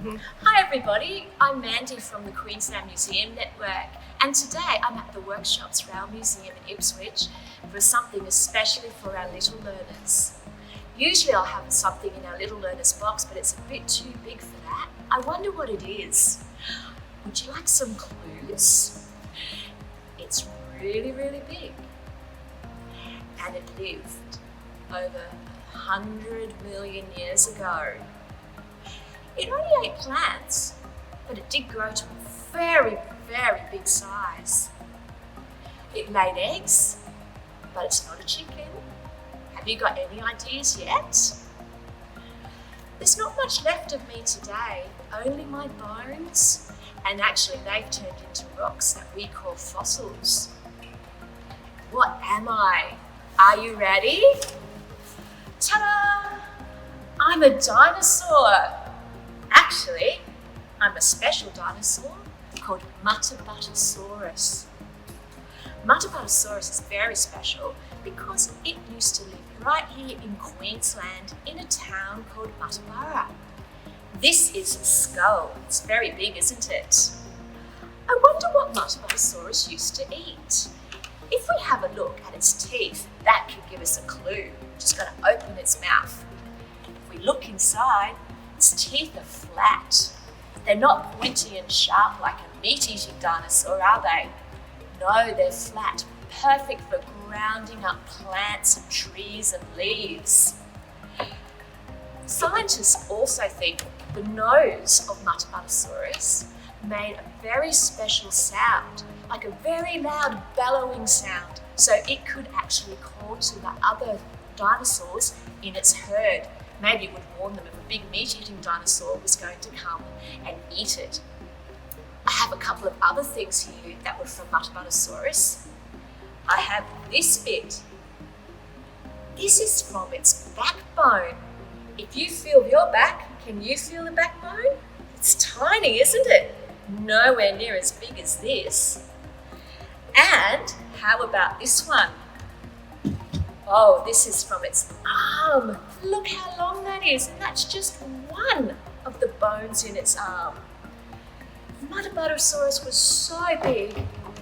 Hi everybody, I'm Mandy from the Queensland Museum Network, and today I'm at the Workshops Rail Museum in Ipswich for something especially for our little learners. Usually I'll have something in our little learners box, but it's a bit too big for that. I wonder what it is. Would you like some clues? It's really, really big, and it lived over 100 million years ago. It only ate plants, but it did grow to a very, very big size. It laid eggs, but it's not a chicken. Have you got any ideas yet? There's not much left of me today, only my bones, and actually they've turned into rocks that we call fossils. What am I? Are you ready? Ta-da! I'm a dinosaur. Actually, I'm a special dinosaur called Muttaburrasaurus. Muttaburrasaurus is very special because it used to live right here in Queensland in a town called Muttaburra. This is its skull. It's very big, isn't it? I wonder what Muttaburrasaurus used to eat. If we have a look at its teeth, that could give us a clue. Just got to open its mouth. If we look inside, its teeth are flat. They're not pointy and sharp like a meat-eating dinosaur, are they? No, they're flat, perfect for grounding up plants and trees and leaves. Scientists also think the nose of Muttaburrasaurus made a very special sound, like a very loud bellowing sound, so it could actually call to the other dinosaurs in its herd. Maybe it would warn them if a big meat-eating dinosaur was going to come and eat it. I have a couple of other things here that were from Muttaburrasaurus. I have this bit. This is from its backbone. If you feel your back, can you feel the backbone? It's tiny, isn't it? Nowhere near as big as this. And how about this one? Oh, this is from its arm. Look how long that is, and that's just one of the bones in its arm. Muttaburrasaurus was so big,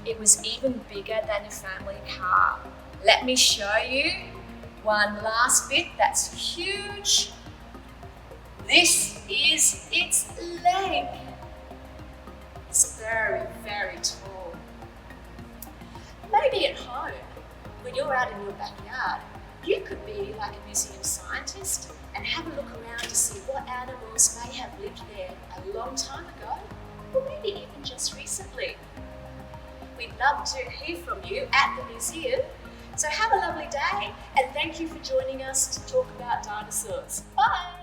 it was even bigger than a family car. Let me show you one last bit that's huge. This is its leg. It's very, very tall. Maybe at home, when you're out in your backyard, you could be like a museum scientist and have a look around to see what animals may have lived there a long time ago, or maybe even just recently. We'd love to hear from you at the museum, so have a lovely day and thank you for joining us to talk about dinosaurs. Bye!